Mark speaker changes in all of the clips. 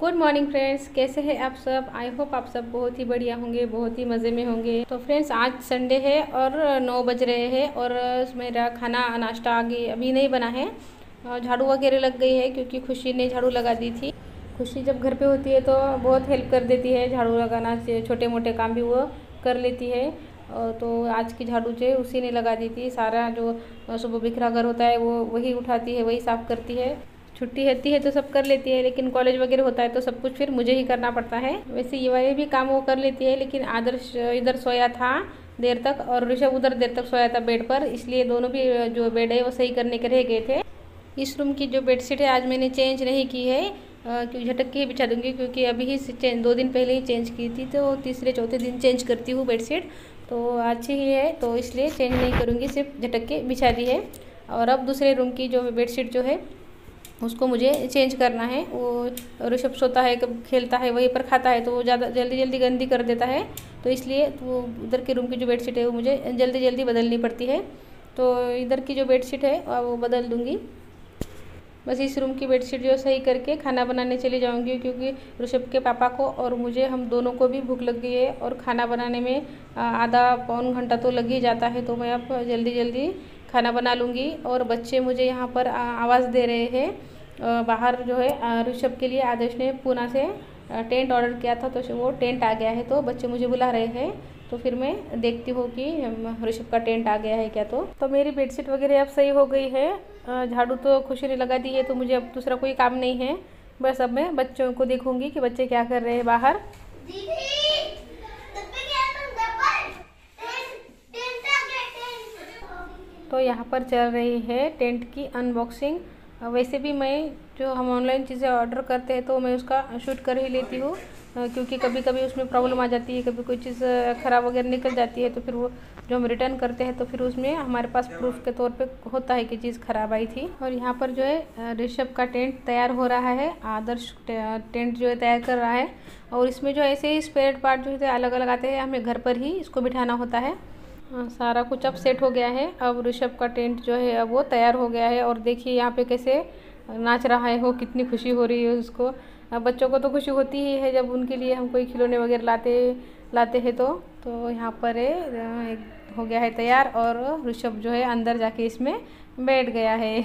Speaker 1: Good morning friends, कैसे हैं आप सब। आई होप आप सब बहुत ही बढ़िया होंगे, बहुत ही मज़े में होंगे। तो फ्रेंड्स, आज संडे है और 9 बज रहे हैं और मेरा खाना नाश्ता आगे अभी नहीं बना है। झाड़ू वगैरह लग गई है क्योंकि खुशी ने झाड़ू लगा दी थी। खुशी जब घर पे होती है तो बहुत हेल्प कर देती है, झाड़ू लगाना से छोटे मोटे काम भी वो कर लेती है। तो आज की झाड़ू जो है उसी ने लगा दी थी। सारा जो सुबह बिखरा घर होता है वो वही उठाती है, वही साफ़ करती है। छुट्टी रहती है तो सब कर लेती है, लेकिन कॉलेज वगैरह होता है तो सब कुछ फिर मुझे ही करना पड़ता है। वैसे ये वाले भी काम वो कर लेती है, लेकिन आदर्श इधर सोया था देर तक और ऋषभ उधर देर तक सोया था बेड पर, इसलिए दोनों भी जो बेड है वो सही करने के रह गए थे। इस रूम की जो बेडशीट है आज मैंने चेंज नहीं की है, क्योंकि झटक के ही बिछा दूँगी, क्योंकि अभी ही 2 दिन पहले ही चेंज की थी, तो तीसरे चौथे दिन चेंज करती हूँ बेडशीट। तो अच्छी ही है तो इसलिए चेंज नहीं करूँगी, सिर्फ झटक के बिछा दी है। और अब दूसरे रूम की जो बेडशीट जो है उसको मुझे चेंज करना है। वो ऋषभ सोता है, कब खेलता है, वहीं पर खाता है, तो वो ज़्यादा जल्दी जल्दी गंदी कर देता है। तो इसलिए वो उधर के रूम की जो बेडशीट है वो मुझे जल्दी जल्दी बदलनी पड़ती है। तो इधर की जो बेडशीट है वो बदल दूँगी। बस इस रूम की बेडशीट जो सही करके खाना बनाने चली जाऊंगी, क्योंकि ऋषभ के पापा को और मुझे, हम दोनों को भी भूख लग गई है और खाना बनाने में आधा पौन घंटा तो लग ही जाता है। तो मैं अब जल्दी जल्दी खाना बना लूँगी। और बच्चे मुझे यहाँ पर आवाज़ दे रहे हैं। बाहर जो है ऋषभ के लिए आदेश ने पूना से टेंट ऑर्डर किया था, तो वो टेंट आ गया है, तो बच्चे मुझे बुला रहे हैं। तो फिर मैं देखती हूँ कि ऋषभ का टेंट आ गया है क्या। तो मेरी बेडशीट वगैरह अब सही हो गई है। झाड़ू तो खुशी ने लगा दी है, तो मुझे अब दूसरा कोई काम नहीं है। बस अब मैं बच्चों को देखूंगी कि बच्चे क्या कर रहे हैं बाहर। तो यहाँ पर चल रही है टेंट की अनबॉक्सिंग। वैसे भी मैं जो हम ऑनलाइन चीज़ें ऑर्डर करते हैं तो मैं उसका शूट कर ही लेती हूँ, क्योंकि कभी कभी उसमें प्रॉब्लम आ जाती है, कभी कोई चीज़ ख़राब वगैरह निकल जाती है, तो फिर वो जो हम रिटर्न करते हैं तो फिर उसमें हमारे पास प्रूफ के तौर पे होता है कि चीज़ ख़राब आई थी। और यहाँ पर जो है ऋषभ का टेंट तैयार हो रहा है। आदर्श टेंट जो है तैयार कर रहा है, और इसमें जो ऐसे ही स्पेयर पार्ट जो है अलग अलग आते हैं, हमें घर पर ही इसको बिठाना होता है। सारा कुछ अब सेट हो गया है। अब ऋषभ का टेंट जो है अब वो तैयार हो गया है। और देखिए यहाँ पे कैसे नाच रहा है, वो कितनी खुशी हो रही है उसको। अब बच्चों को तो खुशी होती ही है जब उनके लिए हम कोई खिलौने वगैरह लाते हैं। तो यहाँ पर एक हो गया है तैयार, और ऋषभ जो है अंदर जाके इसमें बैठ गया है।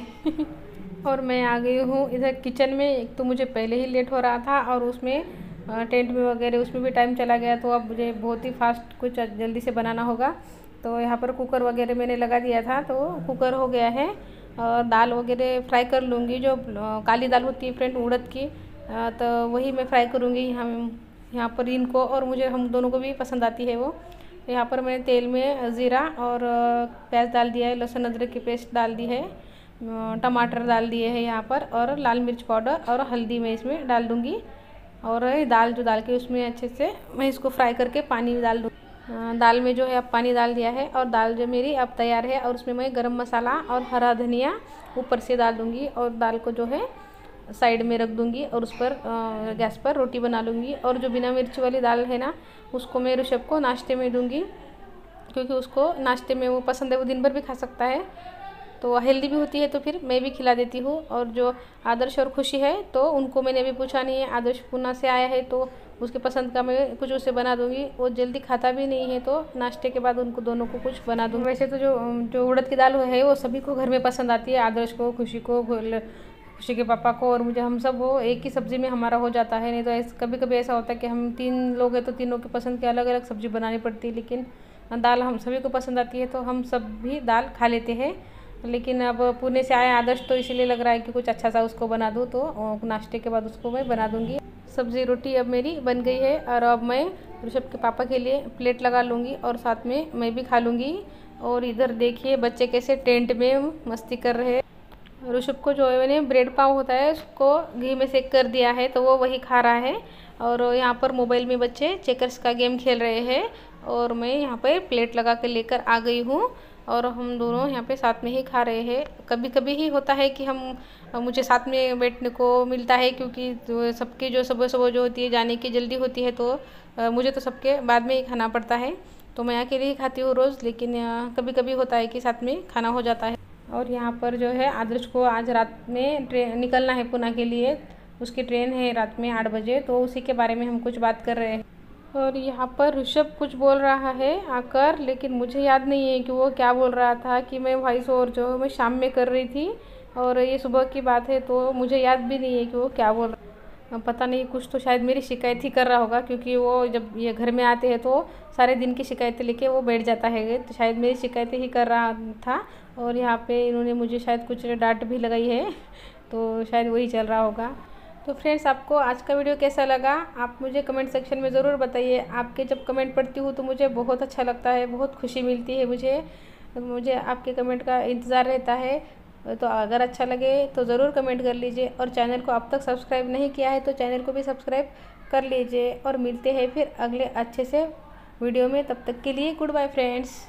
Speaker 1: और मैं आ गई हूँ इधर किचन में। एक तो मुझे पहले ही लेट हो रहा था, और उसमें टेंट में वगैरह उसमें भी टाइम चला गया, तो अब मुझे बहुत ही फास्ट कुछ जल्दी से बनाना होगा। तो यहाँ पर कुकर वगैरह मैंने लगा दिया था, तो कुकर हो गया है। और दाल वगैरह फ्राई कर लूँगी, जो काली दाल होती है फ्रेंड उड़द की, तो वही मैं फ्राई करूँगी यहाँ पर इनको, और मुझे हम दोनों को भी पसंद आती है वो। यहाँ पर मैंने तेल में ज़ीरा और प्याज डाल दिया है, लहसुन अदरक की पेस्ट डाल दी है, टमाटर डाल दिए हैं यहाँ पर, और लाल मिर्च पाउडर और हल्दी मैं इसमें डाल दूँगी। और दाल जो डाल के उसमें अच्छे से मैं इसको फ्राई करके पानी डाल दूँ। दाल में जो है अब पानी डाल दिया है, और दाल जो मेरी अब तैयार है। और उसमें मैं गरम मसाला और हरा धनिया ऊपर से डाल दूँगी, और दाल को जो है साइड में रख दूँगी, और उस पर गैस पर रोटी बना लूँगी। और जो बिना मिर्च वाली दाल है ना, उसको मैं ऋषभ को नाश्ते में दूँगी, क्योंकि उसको नाश्ते में वो पसंद है, वो दिन भर भी खा सकता है, तो हेल्दी भी होती है, तो फिर मैं भी खिला देती हूँ। और जो आदर्श और खुशी है तो उनको मैंने अभी पूछा नहीं है। आदर्श पूना से आया है तो उसके पसंद का मैं कुछ उसे बना दूँगी। वो जल्दी खाता भी नहीं है, तो नाश्ते के बाद उनको दोनों को कुछ बना दूँगी। वैसे तो जो उड़द की दाल है वो सभी को घर में पसंद आती है, आदर्श को, खुशी को, खुशी के पापा को और मुझे। हम सब वो एक ही सब्ज़ी में हमारा हो जाता है। नहीं तो ऐसे कभी कभी ऐसा होता है कि हम 3 लोग हैं तो तीनों के पसंद की अलग अलग सब्ज़ी बनानी पड़ती है, लेकिन दाल हम सभी को पसंद आती है, तो हम सब भी दाल खा लेते हैं। लेकिन अब पुणे से आया आदर्श, तो इसीलिए लग रहा है कि कुछ अच्छा सा उसको बना दूँ, तो नाश्ते के बाद उसको मैं बना दूँगी। सब्ज़ी रोटी अब मेरी बन गई है, और अब मैं ऋषभ के पापा के लिए प्लेट लगा लूँगी, और साथ में मैं भी खा लूँगी। और इधर देखिए बच्चे कैसे टेंट में मस्ती कर रहे हैं। ऋषभ को जो है मैंने ब्रेड पाव होता है उसको घी में सेक कर दिया है, तो वो वही खा रहा है। और यहाँ पर मोबाइल में बच्चे चेकर्स का गेम खेल रहे हैं, और मैं यहाँ पर प्लेट लगा कर लेकर आ गई हूँ, और हम दोनों यहाँ पे साथ में ही खा रहे हैं। कभी कभी ही होता है कि मुझे साथ में बैठने को मिलता है, क्योंकि सबकी जो सुबह सुबह जो होती है जाने की जल्दी होती है, तो मुझे तो सबके बाद में ही खाना पड़ता है। तो मैं अकेले ही खाती हूँ रोज़, लेकिन कभी कभी होता है कि साथ में खाना हो जाता है। और यहाँ पर जो है आदर्श को आज रात में ट्रेन निकलना है पुणे के लिए, उसकी ट्रेन है रात में 8 बजे, तो उसी के बारे में हम कुछ बात कर रहे हैं। और यहाँ पर ऋषभ कुछ बोल रहा है आकर, लेकिन मुझे याद नहीं है कि वो क्या बोल रहा था, कि मैं वॉइस ओवर जो है मैं शाम में कर रही थी और ये सुबह की बात है, तो मुझे याद भी नहीं है कि वो क्या बोल रहा। पता नहीं, कुछ तो शायद मेरी शिकायत ही कर रहा होगा, क्योंकि वो जब ये घर में आते हैं तो सारे दिन की शिकायतें लेके वो बैठ जाता है, तो शायद मेरी शिकायतें ही कर रहा था। और यहाँ पे इन्होंने मुझे शायद कुछ डांट भी लगाई है, तो शायद वही चल रहा होगा। तो फ्रेंड्स, आपको आज का वीडियो कैसा लगा आप मुझे कमेंट सेक्शन में ज़रूर बताइए। आपके जब कमेंट पढ़ती हूँ तो मुझे बहुत अच्छा लगता है, बहुत खुशी मिलती है मुझे आपके कमेंट का इंतज़ार रहता है। तो अगर अच्छा लगे तो ज़रूर कमेंट कर लीजिए, और चैनल को अब तक सब्सक्राइब नहीं किया है तो चैनल को भी सब्सक्राइब कर लीजिए। और मिलते हैं फिर अगले अच्छे से वीडियो में, तब तक के लिए गुड बाय फ्रेंड्स।